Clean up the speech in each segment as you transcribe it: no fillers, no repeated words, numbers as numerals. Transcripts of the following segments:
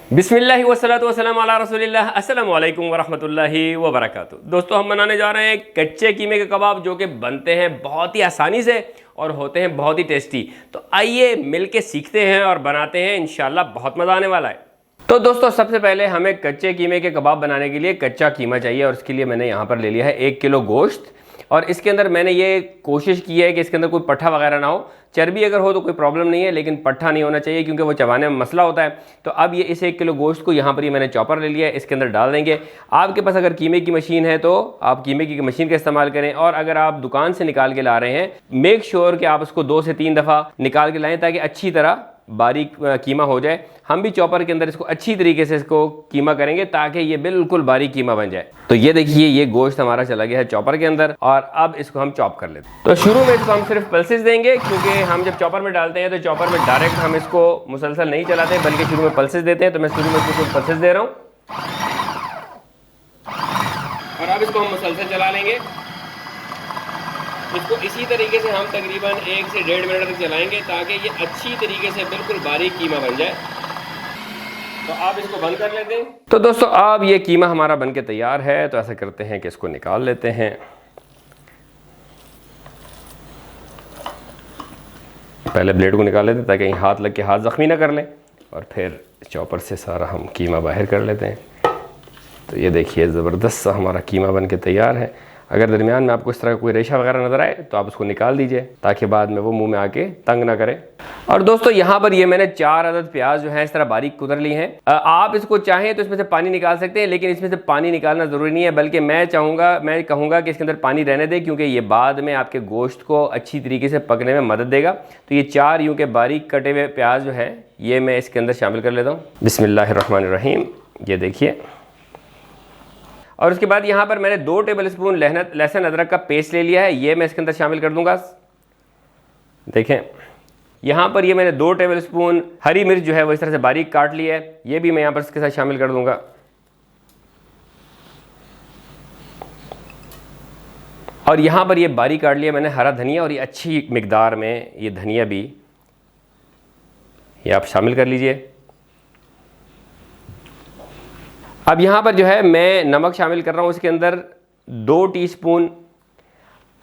बिस्मिल्लाहि वस्सलातु वस्सलामु अला रसूलिल्लाह। अस्सलामु अलैकुम वरहमतुल्लाहि वबरकातुहू। दोस्तों, हम बनाने जा रहे हैं कच्चे कीमे के कबाब, जो कि बनते हैं बहुत ही आसानी से और होते हैं बहुत ही टेस्टी। तो आइए मिलके सीखते हैं और बनाते हैं, इंशाल्लाह बहुत मज़ा आने वाला है। तो दोस्तों, सबसे पहले हमें कच्चे कीमे के कबाब बनाने के लिए कच्चा कीमा चाहिए और उसके लिए मैंने यहाँ पर ले लिया है 1 किलो गोश्त। और इसके अंदर मैंने ये कोशिश की है कि इसके अंदर कोई पट्ठा वगैरह ना हो। चर्बी अगर हो तो कोई प्रॉब्लम नहीं है, लेकिन पट्ठा नहीं होना चाहिए क्योंकि वो चबाने में मसला होता है। तो अब ये इस 1 किलो गोश्त को यहाँ पर ये मैंने चॉपर ले लिया है, इसके अंदर डाल देंगे। आपके पास अगर कीमे की मशीन है तो आप कीमे की मशीन का इस्तेमाल करें, और अगर आप दुकान से निकाल के ला रहे हैं, मेक श्योर कि आप उसको 2 से 3 दफ़ा निकाल के लाएँ ताकि अच्छी तरह बारीक कीमा हो जाए। हम भी चॉपर के अंदर इसको अच्छी तरीके से इसको कीमा करेंगे ताकि ये बिल्कुल बारीक कीमा बन जाए। तो ये देखिए, ये गोश्त हमारा चला गया है चॉपर के अंदर और अब इसको हम चॉप कर लेते हैं। तो शुरू में इसको हम सिर्फ पल्सेस देंगे, क्योंकि हम जब चॉपर में डालते हैं तो चॉपर में डायरेक्ट हम इसको मुसलसल नहीं चलाते, बल्कि शुरू में पल्सेस देते हैं। तो मैं शुरू में इसको पल्सेस दे रहा हूँ और अब इसको हम मुसलसल चला लेंगे। इसको इसी तरीके से हम तकरीबन 1 से 1.5 मिनट तक चलाएंगे ताकि ये अच्छी तरीके से बिल्कुल बारीक कीमा बन जाए। तो आप इसको बंद कर लेते हैं। तो दोस्तों, अब ये कीमा हमारा बनके तैयार है। तो ऐसा करते हैं कि इसको निकाल लेते हैं। पहले ब्लेड को निकाल लेते हैं ताकि हाथ लग के हाथ ज़ख्मी ना कर लें, और फिर चॉपर से सारा हम कीमा बाहर कर लेते हैं। तो ये देखिए, ज़बरदस्त सा हमारा कीमा बनके तैयार है। अगर दरमियान में आपको इस तरह का कोई रेशा वगैरह नज़र आए तो आप उसको निकाल दीजिए ताकि बाद में वो मुंह में आके तंग ना करे। और दोस्तों, यहाँ पर ये मैंने 4 अदद प्याज जो है इस तरह बारीक कुतर ली हैं। आप इसको चाहें तो इसमें से पानी निकाल सकते हैं, लेकिन इसमें से पानी निकालना ज़रूरी नहीं है, बल्कि मैं कहूँगा कि इसके अंदर पानी रहने दें, क्योंकि ये बाद में आपके गोश्त को अच्छी तरीके से पकने में मदद देगा। तो ये 4 यूँ के बारीक कटे हुए प्याज जो है ये मैं इसके अंदर शामिल कर लेता हूँ। बिस्मिल्लाहिर्रहमानिर्रहीम। ये देखिए, और उसके बाद यहाँ पर मैंने 2 टेबल स्पून लहसुन अदरक का पेस्ट ले लिया है, ये मैं इसके अंदर शामिल कर दूंगा। देखें, यहाँ पर ये मैंने 2 टेबल स्पून हरी मिर्च जो है वो इस तरह से बारीक काट लिया है, ये भी मैं यहाँ पर इसके साथ शामिल कर दूंगा। और यहाँ पर ये बारीक काट लिया मैंने हरा धनिया, और ये अच्छी मिकदार में ये धनिया भी ये आप शामिल कर लीजिए। अब यहाँ पर जो है मैं नमक शामिल कर रहा हूँ, इसके अंदर 2 टीस्पून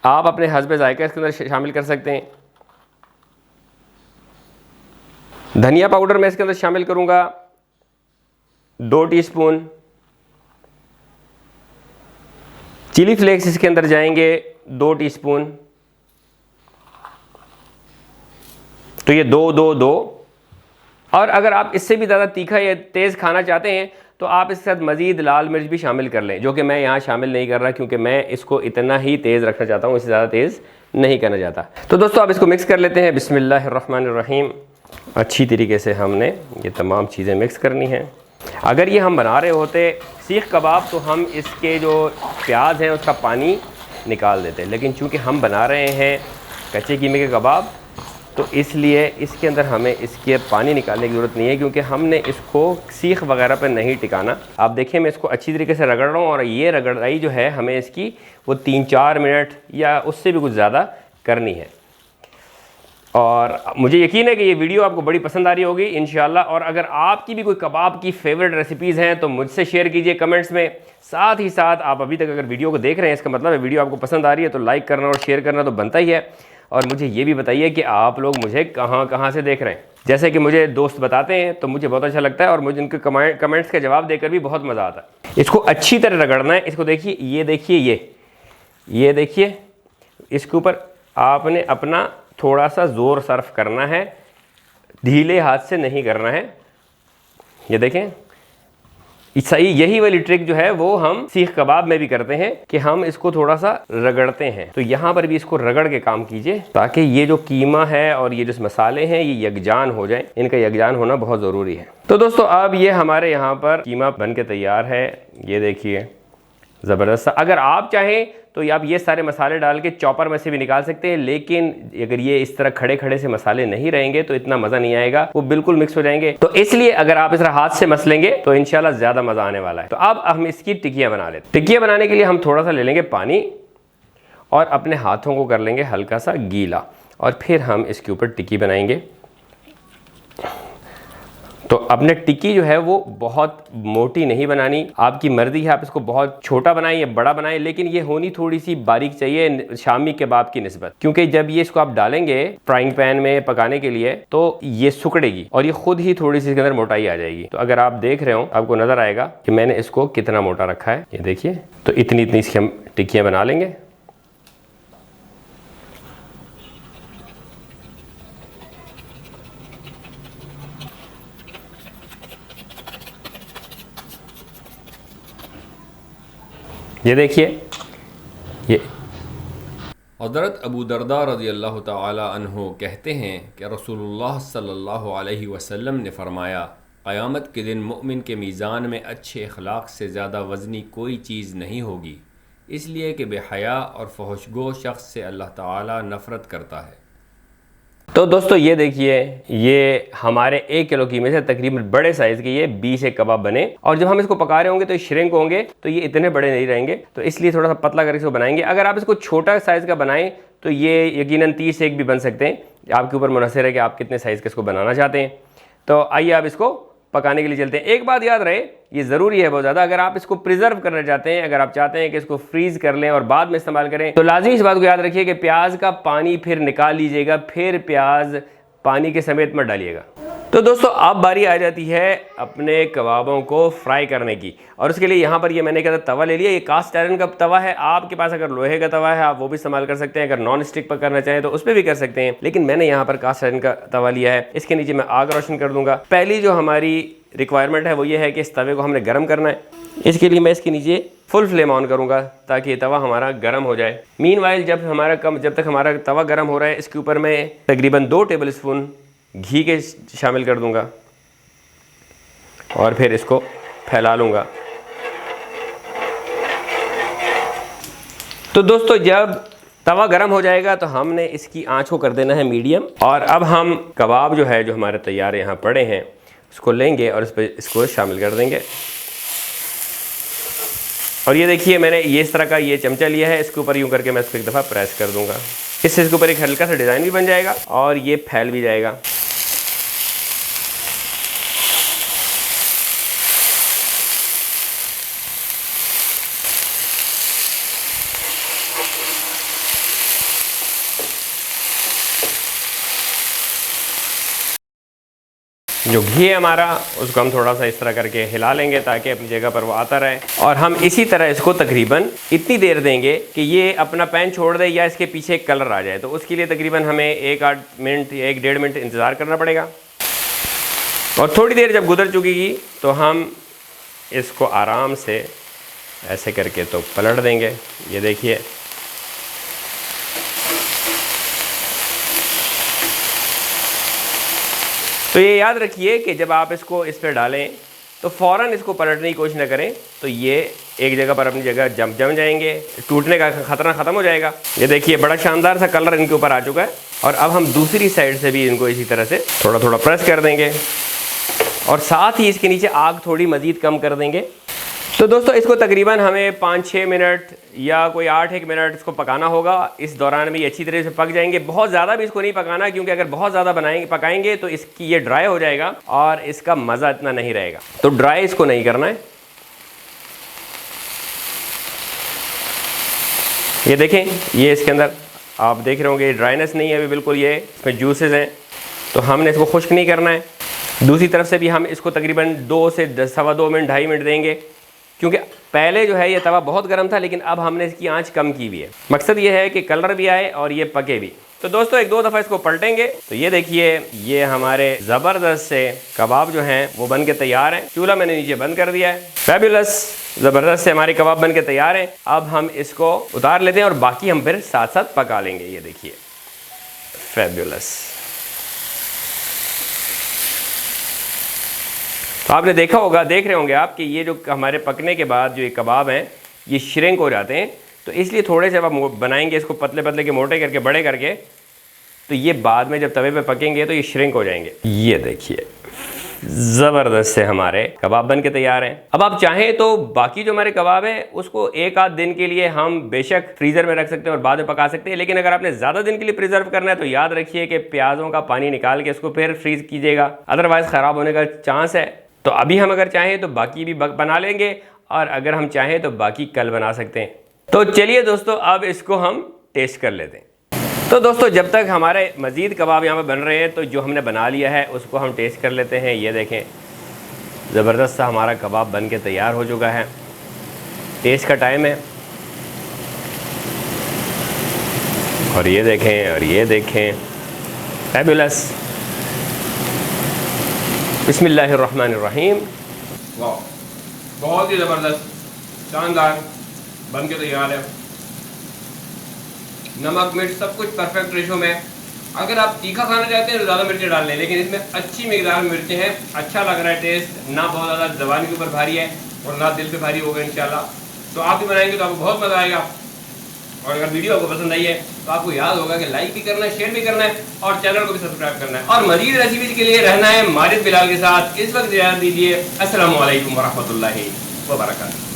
आप अपने हस्बे ज़ायका इसके अंदर शामिल कर सकते हैं। धनिया पाउडर मैं इसके अंदर शामिल करूँगा 2 टीस्पून। चिली फ्लेक्स इसके अंदर जाएंगे 2 टीस्पून। तो ये 2-2-2। और अगर आप इससे भी ज़्यादा तीखा या तेज़ खाना चाहते हैं तो आप इसके साथ मज़ीद लाल मिर्च भी शामिल कर लें, जो कि मैं यहाँ शामिल नहीं कर रहा क्योंकि मैं इसको इतना ही तेज़ रखना चाहता हूँ, इससे ज़्यादा तेज़ नहीं करना चाहता। तो दोस्तों, अब इसको मिक्स कर लेते हैं। बिस्मिल्लाहिर्रहमानिर्रहीम। अच्छी तरीके से हमने ये तमाम चीज़ें मिक्स करनी हैं। अगर ये हम बना रहे होते सीख कबाब तो हम इसके जो प्याज हैं उसका पानी निकाल देते, लेकिन चूँकि हम बना रहे हैं कच्चे कीमे के कबाब तो इसलिए इसके अंदर हमें इसके पानी निकालने की ज़रूरत नहीं है, क्योंकि हमने इसको सीख वगैरह पर नहीं टिकाना। आप देखिए, मैं इसको अच्छी तरीके से रगड़ रहा हूँ, और ये रगड़ाई जो है हमें इसकी वो 3-4 मिनट या उससे भी कुछ ज़्यादा करनी है। और मुझे यकीन है कि ये वीडियो आपको बड़ी पसंद आ रही होगी इंशाल्लाह। और अगर आपकी भी कोई कबाब की फेवरेट रेसिपीज़ हैं तो मुझसे शेयर कीजिए कमेंट्स में। साथ ही साथ आप अभी तक अगर वीडियो को देख रहे हैं, इसका मतलब है वीडियो आपको पसंद आ रही है, तो लाइक करना और शेयर करना तो बनता ही है। और मुझे ये भी बताइए कि आप लोग मुझे कहाँ कहाँ से देख रहे हैं। जैसे कि मुझे दोस्त बताते हैं तो मुझे बहुत अच्छा लगता है, और मुझे उनके कमेंट्स का जवाब देकर भी बहुत मज़ा आता है। इसको अच्छी तरह रगड़ना है। इसको देखिए, ये देखिए, ये देखिए, इसके ऊपर आपने अपना थोड़ा सा ज़ोर सर्फ करना है, ढीले हाथ से नहीं करना है। ये देखें, सही यही वाली ट्रिक जो है वो हम सीख कबाब में भी करते हैं कि हम इसको थोड़ा सा रगड़ते हैं। तो यहाँ पर भी इसको रगड़ के काम कीजिए ताकि ये जो कीमा है और ये जो मसाले हैं ये यकजान हो जाएं। इनका यकजान होना बहुत ज़रूरी है। तो दोस्तों, अब ये हमारे यहाँ पर कीमा बन के तैयार है। ये देखिए, ज़बरदस्त। अगर आप चाहें तो आप ये सारे मसाले डाल के चॉपर में से भी निकाल सकते हैं, लेकिन अगर ये इस तरह खड़े खड़े से मसाले नहीं रहेंगे तो इतना मज़ा नहीं आएगा, वो बिल्कुल मिक्स हो जाएंगे। तो इसलिए अगर आप इस तरह हाथ से मसलेंगे तो इंशाल्लाह ज़्यादा मज़ा आने वाला है। तो अब हम इसकी टिक्कियाँ बना लेते हैं। टिक्कियाँ बनाने के लिए हम थोड़ा सा ले लेंगे पानी और अपने हाथों को कर लेंगे हल्का सा गीला, और फिर हम इसके ऊपर टिक्की बनाएंगे। तो अपने टिक्की जो है वो बहुत मोटी नहीं बनानी, आपकी मर्जी है, आप इसको बहुत छोटा बनाएं या बड़ा बनाएं, लेकिन ये होनी थोड़ी सी बारीक चाहिए शामी कबाब की निस्बत, क्योंकि जब ये इसको आप डालेंगे फ्राइंग पैन में पकाने के लिए तो ये सुकड़ेगी और ये खुद ही थोड़ी सी इसके अंदर मोटाई आ जाएगी। तो अगर आप देख रहे हो आपको नजर आएगा कि मैंने इसको कितना मोटा रखा है, ये देखिए। तो इतनी इतनी इसकी हम टिक्कियाँ बना लेंगे। ये देखिए, ये हज़रत अबू दरदा रज़ी अल्लाह तआला अन्हो कहते हैं कि रसूलुल्लाह सल्लल्लाहु अलैहि वसल्लम ने फ़रमाया, क़यामत के दिन मुमिन के मीज़ान में अच्छे अखलाक से ज़्यादा वज़नी कोई चीज़ नहीं होगी, इसलिए कि बेहया और फहशगो शख्स से अल्लाह ताला नफ़रत करता है। तो दोस्तों ये देखिए, ये हमारे 1 किलो कीमे से तकरीबन बड़े साइज़ के ये 20 एक कबाब बने, और जब हम इसको पका रहे होंगे तो श्रिंक होंगे, तो ये इतने बड़े नहीं रहेंगे, तो इसलिए थोड़ा सा पतला करके इसको बनाएंगे। अगर आप इसको छोटा साइज़ का बनाएं तो ये यकीनन 30 एक भी बन सकते हैं, आपके ऊपर मुनहसर है कि आप कितने साइज़ के इसको बनाना चाहते हैं। तो आइए आप इसको पकाने के लिए चलते हैं। एक बात याद रहे, ये ज़रूरी है बहुत ज़्यादा, अगर आप इसको प्रिजर्व करना चाहते हैं, अगर आप चाहते हैं कि इसको फ्रीज़ कर लें और बाद में इस्तेमाल करें, तो लाजमी इस बात को याद रखिए कि प्याज का पानी फिर निकाल लीजिएगा, फिर प्याज पानी के समेत मत डालिएगा। तो दोस्तों अब बारी आ जाती है अपने कबाबों को फ्राई करने की, और उसके लिए यहाँ पर ये मैंने क्या तवा ले लिया। ये कास्ट आयरन का तवा है, आपके पास अगर लोहे का तवा है आप वो भी इस्तेमाल कर सकते हैं, अगर नॉन स्टिक पर करना चाहें तो उस पर भी कर सकते हैं, लेकिन मैंने यहाँ पर कास्ट आयरन का तवा लिया है। इसके नीचे मैं आग रोशन कर दूंगा। पहली जो हमारी रिक्वायरमेंट है वो ये है कि इस तवे को हमने गर्म करना है। इसके लिए मैं इसके नीचे फुल फ्लेम ऑन करूंगा ताकि ये तवा हमारा गर्म हो जाए। मीनवाइल जब तक हमारा तवा गर्म हो रहा है, इसके ऊपर मैं तकरीबन 2 टेबल स्पून घी के शामिल कर दूंगा और फिर इसको फैला लूँगा। तो दोस्तों जब तवा गर्म हो जाएगा तो हमने इसकी आंच को कर देना है मीडियम, और अब हम कबाब जो है जो हमारे तैयार यहाँ पड़े हैं उसको लेंगे और इस पर इसको शामिल कर देंगे। और ये देखिए मैंने ये इस तरह का ये चमचा लिया है, इसके ऊपर यूँ करके मैं इसको एक दफ़ा प्रेस कर दूंगा। इससे इसके ऊपर एक हल्का सा डिज़ाइन भी बन जाएगा और ये फैल भी जाएगा। जो घी है हमारा उसको हम थोड़ा सा इस तरह करके हिला लेंगे ताकि अपनी जगह पर वो आता रहे, और हम इसी तरह इसको तकरीबन इतनी देर देंगे कि ये अपना पैन छोड़ दे या इसके पीछे एक कलर आ जाए। तो उसके लिए तकरीबन हमें 1-8 मिनट या 1-1.5 मिनट इंतज़ार करना पड़ेगा। और थोड़ी देर जब गुजर चुकेगी तो हम इसको आराम से ऐसे करके तो पलट देंगे। ये देखिए तो ये याद रखिए कि जब आप इसको इस पर डालें तो फ़ौरन इसको पलटने की कोशिश न करें, तो ये एक जगह पर अपनी जगह जम जाएंगे, टूटने का खतरा ख़त्म हो जाएगा। ये देखिए बड़ा शानदार सा कलर इनके ऊपर आ चुका है, और अब हम दूसरी साइड से भी इनको इसी तरह से थोड़ा थोड़ा प्रेस कर देंगे और साथ ही इसके नीचे आग थोड़ी मज़ीद कम कर देंगे। तो दोस्तों इसको तकरीबन हमें 5-6 मिनट या कोई 8-1 मिनट इसको पकाना होगा। इस दौरान में ये अच्छी तरह से पक जाएंगे। बहुत ज़्यादा भी इसको नहीं पकाना, क्योंकि अगर बहुत ज़्यादा पकाएंगे तो इसकी ये ड्राई हो जाएगा और इसका मज़ा इतना नहीं रहेगा। तो ड्राई इसको नहीं करना है। ये देखें, ये इसके अंदर आप देख रहे होंगे ड्राइनेस नहीं है अभी बिल्कुल, ये इसमें जूसेस हैं, तो हमने इसको खुश्क नहीं करना है। दूसरी तरफ से भी हम इसको तकरीबन 2 से 2.25 मिनट 2.5 मिनट देंगे, क्योंकि पहले जो है ये तवा बहुत गर्म था, लेकिन अब हमने इसकी आंच कम की हुई है। मकसद ये है कि कलर भी आए और ये पके भी। तो दोस्तों 1-2 दफ़ा इसको पलटेंगे। तो ये देखिए ये हमारे ज़बरदस्त से कबाब जो हैं वो बन के तैयार हैं। चूल्हा मैंने नीचे बंद कर दिया है। फैबुलस, ज़बरदस्त से हमारे कबाब बन के तैयार हैं। अब हम इसको उतार लेते हैं और बाकी हम फिर साथ साथ पका लेंगे। ये देखिए फैबुलस। तो आपने देखा होगा, देख रहे होंगे आप कि ये जो हमारे पकने के बाद जो ये कबाब हैं ये श्रिंक हो जाते हैं, तो इसलिए थोड़े से अब बनाएंगे इसको पतले पतले के मोटे करके बड़े करके, तो ये बाद में जब तवे पे पकेंगे तो ये श्रिंक हो जाएंगे। ये देखिए ज़बरदस्त से हमारे कबाब बन के तैयार हैं। अब आप चाहें तो बाकी जो हमारे कबाब हैं उसको एक आध दिन के लिए हम बेशक फ्रीज़र में रख सकते हैं और बाद में पका सकते हैं, लेकिन अगर आपने ज़्यादा दिन के लिए प्रिजर्व करना है तो याद रखिए कि प्याज़ों का पानी निकाल के इसको फिर फ्रीज़ कीजिएगा, अदरवाइज़ ख़राब होने का चांस है। तो अभी हम अगर चाहें तो बाकी भी बना लेंगे और अगर हम चाहें तो बाकी कल बना सकते हैं। तो चलिए दोस्तों, अब इसको हम टेस्ट कर लेते हैं। तो दोस्तों, जब तक हमारे मज़ीद कबाब यहाँ पे बन रहे हैं तो जो हमने बना लिया है उसको हम टेस्ट कर लेते हैं। ये देखें, ज़बरदस्त सा हमारा कबाब बन के तैयार हो चुका है। टेस्ट का टाइम है और ये देखें फैबुलस। बिस्मिल्लाहिर्रहमानिर्रहीम। वाह, बहुत ही ज़बरदस्त, शानदार बन के तैयार है। नमक मिर्च सब कुछ परफेक्ट रेशो में। अगर आप तीखा खाना चाहते हैं तो ज़्यादा मिर्चें डाल लें, लेकिन इसमें अच्छी मिकदार में मिर्चें हैं। अच्छा लग रहा है टेस्ट, ना बहुत ज़्यादा ज़बान के ऊपर भारी है और ना दिल पे भारी होगा इंशाल्लाह। तो आप भी बनाएंगे तो आपको बहुत मज़ा आएगा। और अगर वीडियो आपको पसंद आई है तो आपको याद होगा कि लाइक भी करना है, शेयर भी करना है और चैनल को भी सब्सक्राइब करना है। और मज़ीद रेसिपीज़ के लिए रहना है माजिद बिलाल के साथ। इस वक्त इजाज़त दीजिए। अस्सलामु अलैकुम वरहमतुल्लाहि वबरकातुहू।